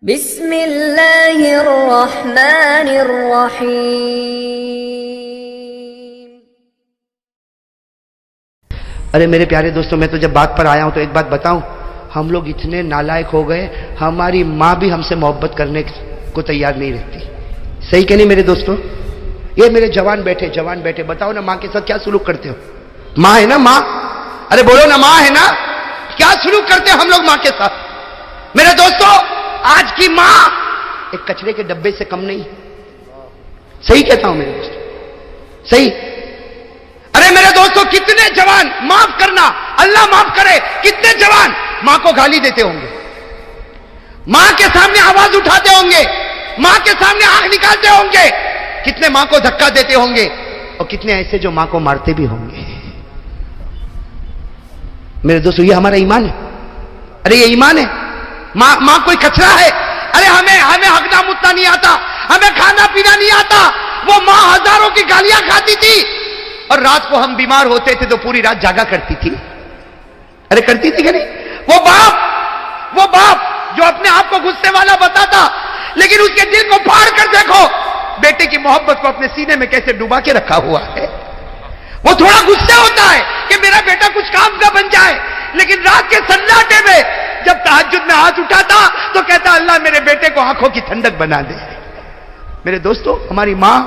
بسم اللہ الرحمن الرحیم۔ ارے میرے پیارے دوستوں، میں تو جب بات پر آیا ہوں تو ایک بات بتاؤں، ہم لوگ اتنے نالائق ہو گئے، ہماری ماں بھی ہم سے محبت کرنے کو تیار نہیں رہتی۔ صحیح کہ نہیں میرے دوستوں؟ یہ میرے جوان بیٹھے بتاؤ نا، ماں کے ساتھ کیا سلوک کرتے ہو؟ ماں ہے نا ماں؟ ارے بولو نا، ماں ہے نا؟ کیا سلوک کرتے ہیں ہم لوگ ماں کے ساتھ؟ میرے دوستوں، آج کی ماں ایک کچرے کے ڈبے سے کم نہیں۔ صحیح کہتا ہوں میرے دوستوں، صحیح۔ ارے میرے دوستوں، کتنے جوان، معاف کرنا، اللہ معاف کرے، کتنے جوان ماں کو گالی دیتے ہوں گے، ماں کے سامنے آواز اٹھاتے ہوں گے، ماں کے سامنے آنکھ نکالتے ہوں گے، کتنے ماں کو دھکا دیتے ہوں گے، اور کتنے ایسے جو ماں کو مارتے بھی ہوں گے۔ میرے دوستوں، یہ ہمارا ایمان ہے؟ ارے یہ ایمان ہے؟ ماں کوئی کچرا ہے؟ ارے ہمیں ہگنا متنا نہیں آتا، ہمیں کھانا پینا نہیں آتا، وہ ماں ہزاروں کی گالیاں کھاتی تھی، اور رات کو ہم بیمار ہوتے تھے تو پوری رات جاگا کرتی تھی۔ ارے کرتی تھی کہ نہیں؟ وہ باپ جو اپنے آپ کو غصے والا بتاتا، لیکن اس کے دل کو پھاڑ کر دیکھو، بیٹے کی محبت کو اپنے سینے میں کیسے ڈوبا کے رکھا ہوا ہے۔ وہ تھوڑا غصے ہوتا ہے کہ میرا بیٹا کچھ کام کا بن جائے، لیکن رات کے سناٹے میں جب تہجد میں ہاتھ اٹھاتا تو کہتا اللہ میرے بیٹے کو آنکھوں کی ٹھنڈک بنا دے۔ میرے دوستوں، ہماری ماں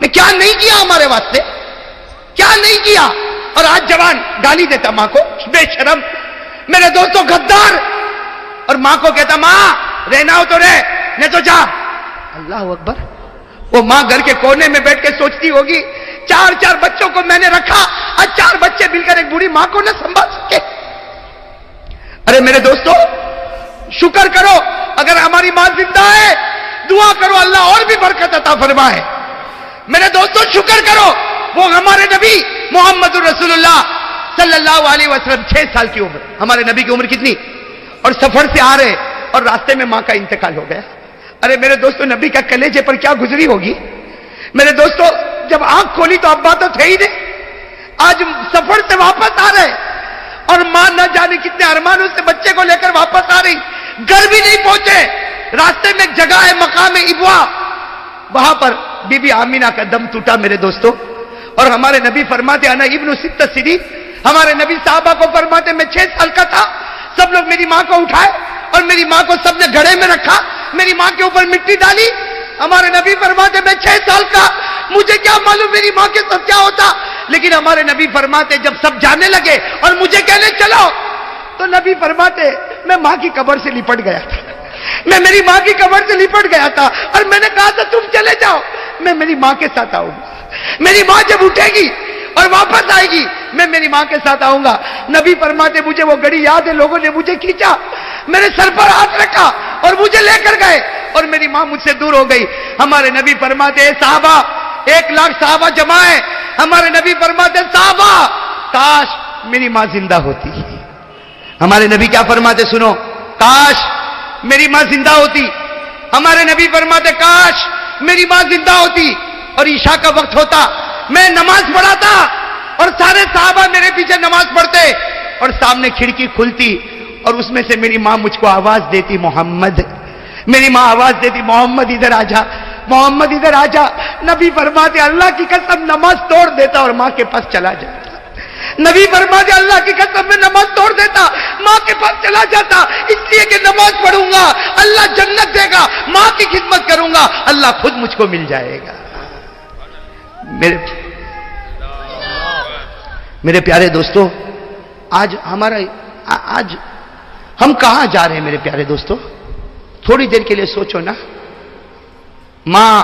نے کیا نہیں کیا ہمارے واسطے، کیا نہیں کیا، اور آج جوان گالی دیتا ماں کو، بے شرم۔ میرے دوستوں، غدار، اور ماں کو کہتا ماں رہنا ہو تو رہ، نہیں تو جا۔ اللہ اکبر۔ وہ ماں گھر کے کونے میں بیٹھ کے سوچتی ہوگی، چار بچوں کو میں نے رکھا، آج 4 بچے مل کر ایک بوڑھی ماں کو نہ سنبھال سکے۔ ارے میرے دوستو، شکر کرو اگر ہماری ماں زندہ ہے، دعا کرو اللہ اور بھی برکت عطا فرمائے۔ میرے دوستو، شکر کرو، وہ ہمارے نبی محمد رسول اللہ صلی اللہ علیہ وسلم 6 سال کی عمر، ہمارے نبی کی عمر کتنی، اور سفر سے آ رہے اور راستے میں ماں کا انتقال ہو گیا۔ ارے میرے دوستو، نبی کا کلیجے پر کیا گزری ہوگی۔ میرے دوستو، جب آنکھ کھولی تو ابا تو تھے ہی نہیں، آج سفر سے واپس آ رہے، اور ماں نہ جانے کتنے ارمانوں سے بچے کو لے کر واپس آ رہی، گھر بھی نہیں پہنچے، راستے میں ایک جگہ ہے مقام ابوا، وہاں پر بی بی آمینہ کا دم ٹوٹا میرے دوستو، اور ہمارے نبی فرماتے انا ابن 6 سنین، ہمارے نبی صحابہ کو فرماتے میں 6 سال کا تھا، سب لوگ میری ماں کو اٹھائے اور میری ماں کو سب نے گھڑے میں رکھا، میری ماں کے اوپر مٹی ڈالی۔ ہمارے نبی فرماتے میں 6 سال کا، مجھے کیا معلوم میری ماں کے ساتھ کیا ہوتا، لیکن ہمارے نبی فرماتے جب سب جانے لگے اور مجھے کہنے چلو، تو نبی فرماتے میں ماں کی قبر سے لپٹ گیا تھا، میں میری ماں کی قبر سے لپٹ گیا تھا، اور میں نے کہا تھا تم چلے جاؤ، میں میری ماں کے ساتھ آؤں گا، میری ماں جب اٹھے گی اور واپس آئے گی میں میری ماں کے ساتھ آؤں گا۔ نبی فرماتے مجھے وہ گھڑی یاد ہے، لوگوں نے مجھے کھینچا، میرے سر پر ہاتھ رکھا اور مجھے لے کر گئے، اور میری ماں مجھ سے دور ہو گئی۔ ہمارے نبی فرماتے اے صحابہ، 1 لاکھ صحابہ جمع ہے، ہمارے نبی فرماتے صحابہ کاش میری ماں زندہ ہوتی۔ ہمارے نبی کیا فرماتے سنو، کاش میری ماں زندہ ہوتی۔ ہمارے نبی فرماتے کاش میری ماں زندہ ہوتی، اور عشاء کا وقت ہوتا، میں نماز پڑھاتا اور سارے صحابہ میرے پیچھے نماز پڑھتے، اور سامنے کھڑکی کھلتی اور اس میں سے میری ماں مجھ کو آواز دیتی محمد، میری ماں آواز دیتی محمد ادھر آ جا، محمد ادھر آ جا۔ نبی فرماتے اللہ کی قسم نماز توڑ دیتا اور ماں کے پاس چلا جاتا۔ نبی فرماتے اللہ کی قسم میں نماز توڑ دیتا، ماں کے پاس چلا جاتا، اس لیے کہ نماز پڑھوں گا اللہ جنت دے گا، ماں کی خدمت کروں گا اللہ خود مجھ کو مل جائے گا۔ میرے پیارے دوستو، آج ہم کہاں جا رہے ہیں میرے پیارے دوستو؟ تھوڑی دیر کے لیے سوچو نا، ماں،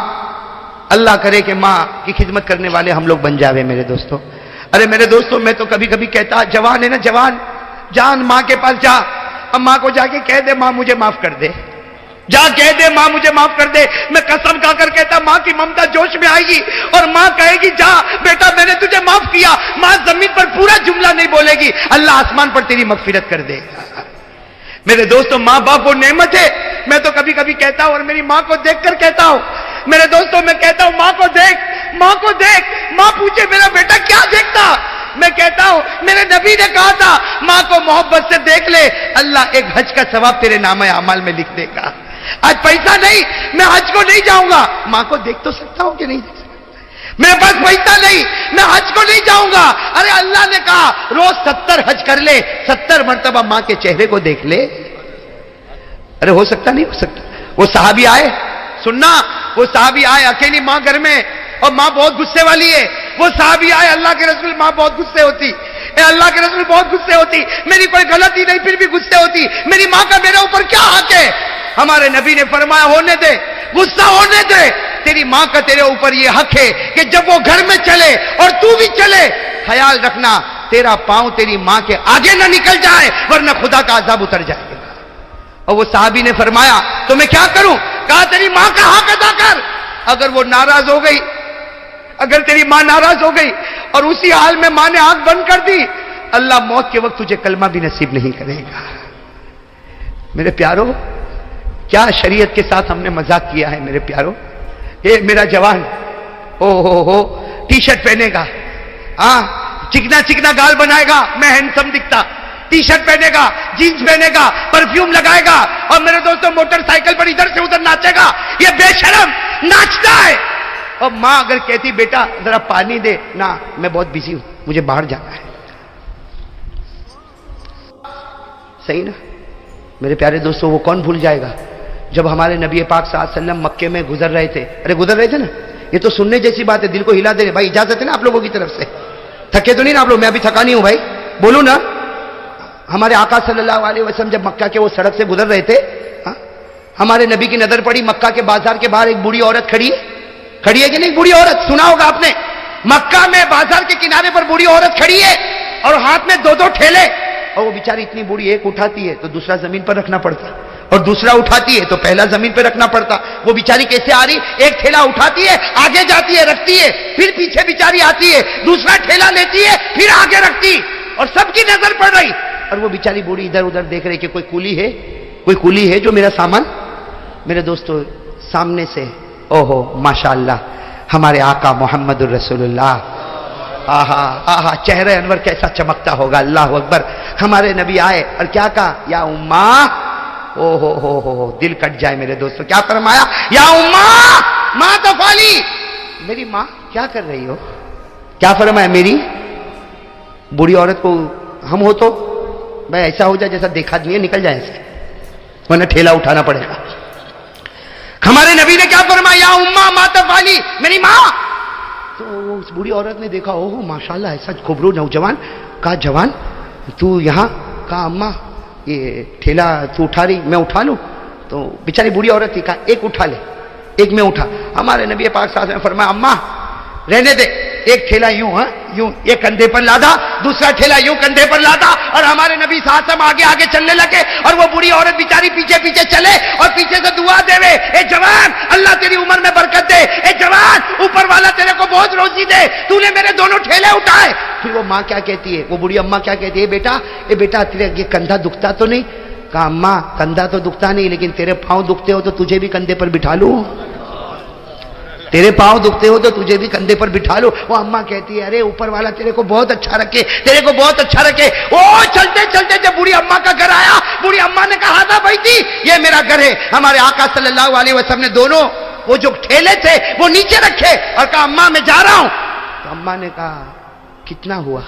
اللہ کرے کہ ماں کی خدمت کرنے والے ہم لوگ بن جاوے میرے دوستو۔ ارے میرے دوستو، میں تو کبھی کبھی کہتا، جوان ہے نا، جان ماں کے پاس جا، اب ماں کو جا کے کہہ دے ماں مجھے معاف کر دے، جا کہہ دے ماں مجھے معاف کر دے۔ میں قسم کھا کر کہتا ماں کی ممتا جوش میں آئے گی اور ماں کہے گی جا بیٹا میں نے تجھے معاف کیا، ماں زمین پر پورا جملہ نہیں بولے گی، اللہ آسمان پر تیری مغفرت کر دے گا۔ میرے دوستو، ماں باپ وہ نعمت ہے، میں تو کبھی کبھی کہتا ہوں اور میری ماں کو دیکھ کر کہتا ہوں، میرے دوستو میں کہتا ہوں ماں کو دیکھ، ماں کو دیکھ، ماں پوچھے میرا بیٹا کیا دیکھتا، میں کہتا ہوں میرے نبی نے کہا تھا ماں کو محبت سے دیکھ لے، اللہ ایک حج کا ثواب تیرے نامہ اعمال میں لکھ دے گا۔ آج پیسہ نہیں، میں حج کو نہیں جاؤں گا، ماں کو دیکھ تو سکتا ہوں کہ نہیں دیکھ سکتا؟ میرے پاس پیسہ نہیں، میں حج کو نہیں جاؤں گا، ارے اللہ نے کہا روز 70 حج کر لے، 70 مرتبہ ماں کے چہرے کو دیکھ لے۔ ارے ہو سکتا نہیں ہو سکتا؟ وہ صحابی آئے، سننا، وہ صحابی آئے، اکیلی ماں گھر میں اور ماں بہت غصے والی ہے۔ وہ صحابی آئے، اللہ کے رسول ماں بہت غصے ہوتی، اے اللہ کے رسول بہت غصے ہوتی، میری کوئی غلطی نہیں پھر بھی غصے ہوتی، میری ماں کا میرے اوپر کیا حق ہے؟ ہمارے نبی نے فرمایا ہونے دے، غصہ ہونے دے، تیری ماں کا تیرے اوپر یہ حق ہے کہ جب وہ گھر میں چلے اور تو بھی چلے، خیال رکھنا تیرا پاؤں تیری ماں کے آگے نہ نکل جائے ورنہ خدا کا عذاب اتر جائے گا۔ اور وہ صحابی نے فرمایا تو میں کیا کروں؟ کہا تیری ماں کا حق ادا کر، اگر وہ ناراض ہو گئی، اگر تیری ماں ناراض ہو گئی اور اسی حال میں ماں نے آنکھ بند کر دی، اللہ موت کے وقت تجھے کلمہ بھی نصیب نہیں کرے گا۔ میرے پیارو، کیا شریعت کے ساتھ ہم نے مذاق کیا ہے میرے پیارو۔ یہ میرا جوان ہو ٹی شرٹ پہنے گا، چکنا چکنا گال بنائے گا، میں ہینڈسم دکھتا، ٹی شرٹ پہنے گا، جینز پہنے گا، پرفیوم لگائے گا، اور میرے دوستوں موٹر سائیکل پر ادھر سے ادھر ناچے گا، یہ بے شرم ناچتا ہے۔ اور ماں اگر کہتی بیٹا ذرا پانی دے، نہ میں بہت بزی ہوں، مجھے باہر جانا ہے۔ صحیح نا میرے پیارے دوستوں؟ وہ کون بھول جائے گا جب ہمارے نبی پاک صلی اللہ علیہ وسلم مکے میں گزر رہے تھے، گزر رہے تھے نا، یہ تو سننے جیسی بات ہے، دل کو ہلا دے رہے۔ بھائی اجازت ہے نا آپ لوگوں کی طرف سے؟ تھکے تو نہیں نا آپ لوگ؟ میں ابھی تھکا نہیں ہوں بھائی، بولوں نا۔ ہمارے آقا صلی اللہ علیہ وسلم جب مکہ کے وہ سڑک سے گزر رہے تھے، ہمارے نبی کی نظر پڑی مکہ کے بازار کے باہر ایک بوڑھی عورت کھڑی ہے کہ نہیں؟ بوڑھی عورت سنا ہوگا آپ نے، مکہ میں بازار کے کنارے پر بوڑھی عورت کھڑی ہے اور ہاتھ میں 2 ٹھیلے، اور وہ بیچاری اتنی بوڑھی، ایک اٹھاتی ہے تو دوسرا زمین پر رکھنا پڑتا، اور دوسرا اٹھاتی ہے تو پہلا زمین پہ رکھنا پڑتا۔ وہ بیچاری کیسے آ رہی؟ ایک ٹھیلا اٹھاتی ہے، آگے جاتی ہے، رکھتی ہے، پھر پیچھے بیچاری آتی ہے، دوسرا ٹھیلا لیتی ہے، پھر آگے رکھتی، اور سب کی نظر پڑ رہی، اور وہ بیچاری بوڑھی ادھر ادھر دیکھ رہی کہ کوئی کولی ہے جو میرا سامان۔ میرے دوستو سامنے سے اوہو ماشاءاللہ ہمارے آقا محمد الرسول اللہ، آہا آہا چہرہ انور کیسا چمکتا ہوگا، اللہ اکبر۔ ہمارے نبی آئے اور کیا کہا؟ یا اماں، او ہو دل کٹ جائے میرے دوستو، کیا فرمایا؟ یا اماں ماں تفعلی، میری ماں کیا کر رہی ہو؟ کیا فرمایا؟ میری بوڑھی عورت کو ہم ہو تو بھائی ایسا ہو جائے جیسا دیکھا نہیں ہے، نکل جائے ایسے، ورنہ ٹھیلا اٹھانا پڑے گا۔ ہمارے نبی نے کیا فرمایا؟ یا اماں ما تفعلی، میری ماں۔ تو اس بوڑھی عورت نے دیکھا اوہ ماشاءاللہ ایسا خوبرو نوجوان، کہا جوان تو یہاں؟ کہا اماں یہ ٹھیلا تو اٹھا رہی، میں اٹھا لوں؟ تو بیچاری بوڑھی عورت تھی، کہا ایک اٹھا لے، ایک میں اٹھا۔ ہمارے نبی پاک صلی اللہ علیہ وسلم نے فرمایا اماں رہنے دے، ایک ٹھیلا یوں یوں ایک کندھے پر لادا، دوسرا ٹھیلا یوں کندھے پر لادا، اور ہمارے نبی صلی اللہ علیہ وسلم آگے آگے چلنے لگے، اور وہ بوڑھی عورت بیچاری پیچھے پیچھے چلے اور پیچھے سے دعا دے، اے جوان اللہ تیری عمر میں برکت دے، اے جوان اوپر والا تیرے کو بہت روزی دے، تو نے میرے دونوں ٹھیلے اٹھائے۔ پھر وہ ماں کیا کہتی ہے، وہ بوڑھی اماں کیا کہتی ہے؟ اے بیٹا تیرے یہ کندھا دکھتا تو نہیں؟ کہا اماں کندھا تو دکھتا نہیں، لیکن تیرے پاؤں دکھتے ہو تو تجھے بھی کندھے پر بٹھا لوں، تیرے پاؤں دکھتے ہو تو تجھے بھی کندھے پر بٹھا لو۔ وہ اماں کہتی ہے ارے اوپر والا تیرے کو بہت اچھا رکھے، تیرے کو بہت اچھا رکھے۔ او چلتے چلتے جب بوڑھی اماں کا گھر آیا، بوڑھی اماں نے کہا تھا بھائی تھی یہ میرا گھر ہے۔ ہمارے آقا صلی اللہ علیہ وسلم نے دونوں وہ جو ٹھیلے تھے وہ نیچے رکھے اور کہا اماں میں جا رہا ہوں۔ تو اماں نے کہا کتنا ہوا؟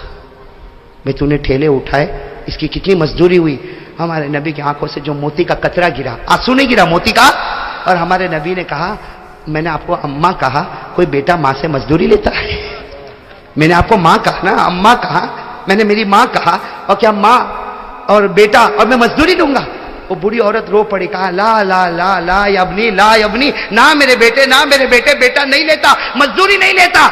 میں تو نے ٹھیلے اٹھائے، اس کی کتنی مزدوری ہوئی؟ ہمارے نبی کی آنکھوں سے جو موتی کا قطرہ گرا، آنسو نہیں گرا، موتی کا۔ اور ہمارے نبی نے کہا میں نے آپ کو اماں کہا، کوئی بیٹا ماں سے مزدوری لیتا ہے؟ میں نے آپ کو ماں کہا نا، اماں کہا، میں نے میری ماں کہا، اور کیا ماں اور بیٹا اور میں مزدوری لوں گا؟ وہ بوڑھی عورت رو پڑی، کہا لا لا لا لا ابنی، لا ابنی، نہ میرے بیٹے، نہ میرے بیٹے، بیٹا نہیں لیتا، مزدوری نہیں لیتا۔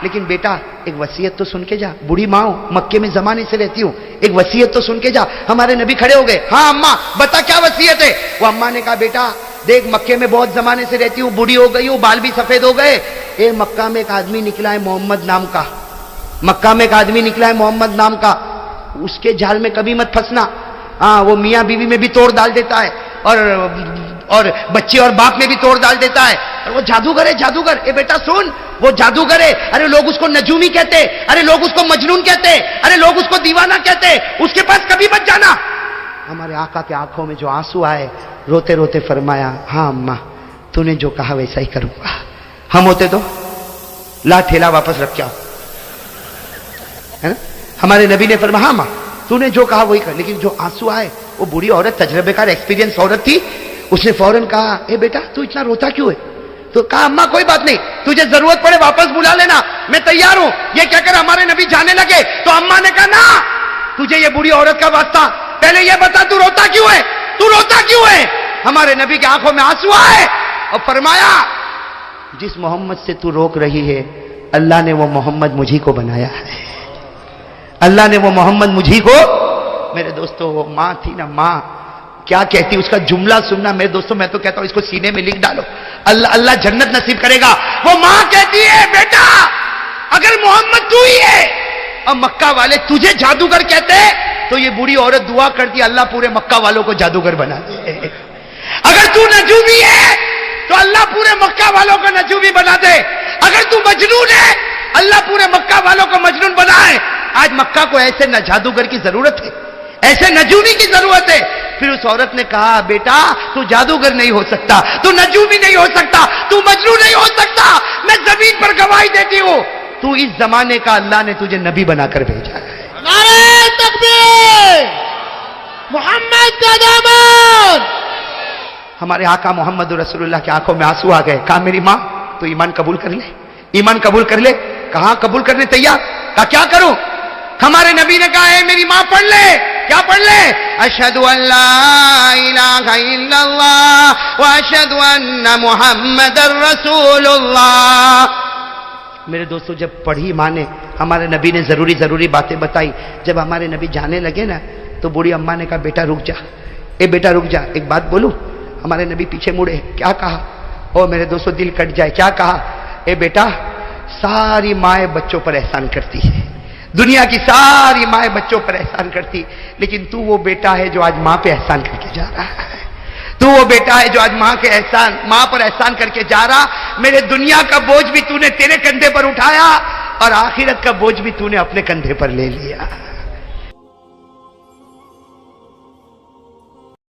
لیکن بیٹا ایک وصیت تو سن کے جا، بوڑھی ماں ہوں، مکے میں زمانے سے رہتی ہوں، ایک وصیت تو سن کے جا۔ ہمارے نبی کھڑے ہو گئے، ہاں اماں بتا کیا وصیت ہے؟ وہ اماں نے کہا بیٹا دیکھ مکے میں بہت زمانے سے رہتی ہوں، بوڑھی ہو گئی ہوں، بال بھی سفید ہو گئے، مکہ میں ایک آدمی نکلا ہے محمد نام کا، مکہ میں ایک آدمی نکلا ہے محمد نام کا، اس کے جال میں کبھی مت پھنسنا۔ ہاں وہ میاں بیوی میں بھی توڑ ڈال دیتا ہے، اور بچے اور باپ میں بھی توڑ ڈال دیتا ہے، وہ جادوگر ہے جادوگر. اے بیٹا سن, وہ جادوگر ہے. ارے لوگ اس کو نجومی کہتے, ارے لوگ اس کو مجنون کہتے, ارے لوگ اس کو دیوانہ کہتے. اس کے پاس کبھی مت جانا. ہمارے آقا کے آنکھوں میں جو آنسو آئے, روتے روتے فرمایا, ہاں اماں تو نے جو کہا ویسا ہی کروں گا. ہم ہوتے تو لا ٹھیلا واپس رکھ کے آؤ, ہے نا. ہمارے نبی نے فرمایا, ہاں ماں تو نے جو کہا وہی کر. لیکن جو آنسو آئے, وہ بوڑھی عورت تجربے کار ایکسپیرینس عورت تھی, اس نے فوراً کہا, اے بیٹا تو اتنا روتا کیوں ہے؟ تو کہا, اماں کوئی بات نہیں, تجھے ضرورت پڑے واپس بلا لینا, میں تیار ہوں. یہ کہہ کر ہمارے نبی جانے لگے تو اماں نے کہا, نا تجھے یہ بوڑھی عورت کا واسطہ, پہلے یہ بتا تو روتا کیوں ہے, تو روتا کیوں ہے؟ ہمارے نبی کی آنکھوں میں آنسو آئے اور فرمایا, جس محمد سے تو روک رہی ہے, اللہ نے وہ محمد مجھی کو بنایا ہے, اللہ نے وہ محمد مجھی کو. میرے دوستو وہ ماں تھی نا, ماں کیا کہتی, اس کا جملہ سننا میرے دوستو, میں تو کہتا ہوں اس کو سینے میں لکھ ڈالو, اللہ اللہ جنت نصیب کرے گا. وہ ماں کہتی ہے, بیٹا اگر محمد تو ہی ہے اور مکہ والے تجھے جادوگر کہتے تو یہ بوڑھی عورت دعا کرتی, اللہ پورے مکہ والوں کو جادوگر بنا دے. اگر تو نجومی ہے تو اللہ پورے مکہ والوں کو نجومی بنا دے. اگر تو مجنون ہے, اللہ پورے مکہ والوں کو مجنون بنائے. آج مکہ کو ایسے نہ جادوگر کی ضرورت ہے, ایسے نجومی کی ضرورت ہے. پھر اس عورت نے کہا, بیٹا تو جادوگر نہیں ہو سکتا, تو نجومی نہیں ہو سکتا, تو مجنون نہیں ہو سکتا. میں زمین پر گواہی دیتی ہوں, تو اس زمانے کا اللہ نے تجھے نبی بنا کر بھیجا ہے. نعرہ تکبیر, محمد کا دامن. ہمارے آقا محمد رسول اللہ کی آنکھوں میں آنسو آ گئے. کہا, میری ماں تو ایمان قبول کر لے, ایمان قبول کر لے. کہاں قبول کرنے تیار. کہا, کیا کروں؟ ہمارے نبی نے کہا, ہے میری ماں پڑھ لے. کیا پڑھ لے؟ اشہد ان لا الہ الا اللہ واشہد ان محمد رسول اللہ. میرے دوستو جب پڑھی ماں نے, ہمارے نبی نے ضروری باتیں بتائی. جب ہمارے نبی جانے لگے نا تو بوڑھی اماں نے کہا, بیٹا رک جا, اے بیٹا رک جا, ایک بات بولوں. ہمارے نبی پیچھے مڑے, کیا کہا؟ او میرے دوستو دل کٹ جائے. کیا کہا؟ اے بیٹا ساری مائیں بچوں پر احسان کرتی ہے, دنیا کی ساری مائیں بچوں پر احسان کرتی, لیکن تو وہ بیٹا ہے جو آج ماں پہ احسان کر کے جا رہا ہے. تو وہ بیٹا ہے جو آج ماں پر احسان کر کے جا رہا. میرے دنیا کا بوجھ بھی تو نے تیرے کندھے پر اٹھایا اور آخرت کا بوجھ بھی تو نے اپنے کندھے پر لے لیا.